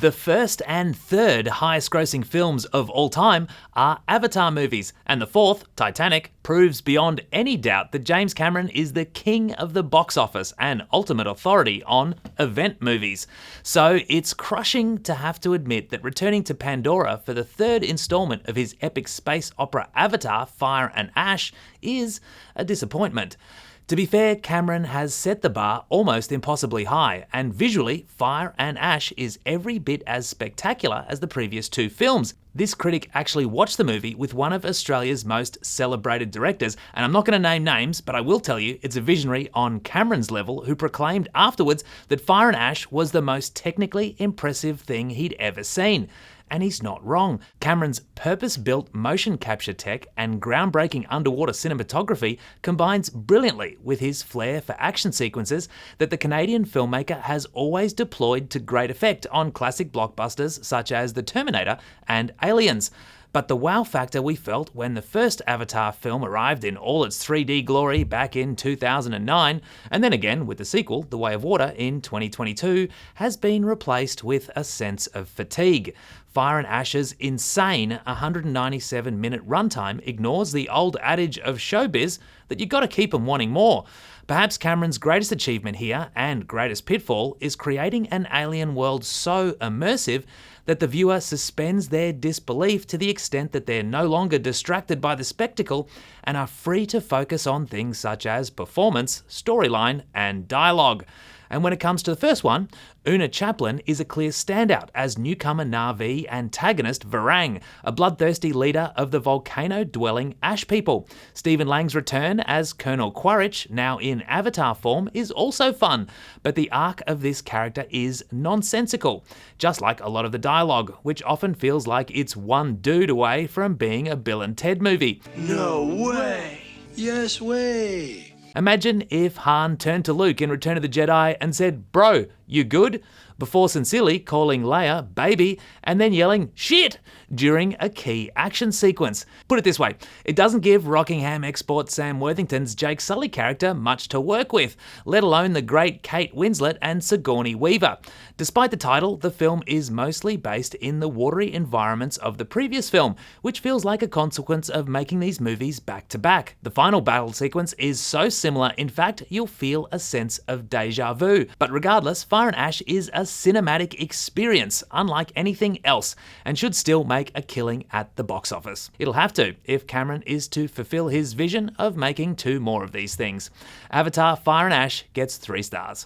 The first and third highest grossing films of all time are Avatar movies, and the fourth, Titanic, proves beyond any doubt that James Cameron is the king of the box office and ultimate authority on event movies. So it's crushing to have to admit that returning to Pandora for the third installment of his epic space opera Avatar, Fire and Ash is a disappointment. To be fair, Cameron has set the bar almost impossibly high, and visually, Fire and Ash is every bit as spectacular as the previous two films. This critic actually watched the movie with one of Australia's most celebrated directors, and I'm not going to name names, but I will tell you it's a visionary on Cameron's level who proclaimed afterwards that Fire and Ash was the most technically impressive thing he'd ever seen. And he's not wrong. Cameron's purpose-built motion capture tech and groundbreaking underwater cinematography combines brilliantly with his flair for action sequences that the Canadian filmmaker has always deployed to great effect on classic blockbusters such as The Terminator and Aliens. But the wow factor we felt when the first Avatar film arrived in all its 3D glory back in 2009, and then again with the sequel, The Way of Water, in 2022, has been replaced with a sense of fatigue. Fire and Ash's insane 197-minute runtime ignores the old adage of showbiz that you gotta keep 'em wanting more. Perhaps Cameron's greatest achievement here, and greatest pitfall, is creating an alien world so immersive that the viewer suspends their disbelief to the extent that they're no longer distracted by the spectacle and are free to focus on things such as performance, storyline, and dialogue. And when it comes to the first one, Una Chaplin is a clear standout as newcomer Na'vi antagonist Varang, a bloodthirsty leader of the volcano-dwelling Ash people. Stephen Lang's return as Colonel Quaritch, now in Avatar form, is also fun, but the arc of this character is nonsensical, just like a lot of the dialogue, which often feels like it's one dude away from being a Bill and Ted movie. No way! Yes way! Imagine if Han turned to Luke in Return of the Jedi and said, "Bro, you good?" before sincerely calling Leia baby and then yelling shit during a key action sequence. Put it this way, it doesn't give Rockingham export Sam Worthington's Jake Sully character much to work with, let alone the great Kate Winslet and Sigourney Weaver. Despite the title, the film is mostly based in the watery environments of the previous film, which feels like a consequence of making these movies back to back. The final battle sequence is so similar, in fact, you'll feel a sense of deja vu. But regardless, Fire and Ash is a cinematic experience, unlike anything else, and should still make a killing at the box office. It'll have to, if Cameron is to fulfill his vision of making two more of these things. Avatar, Fire and Ash gets 3 stars.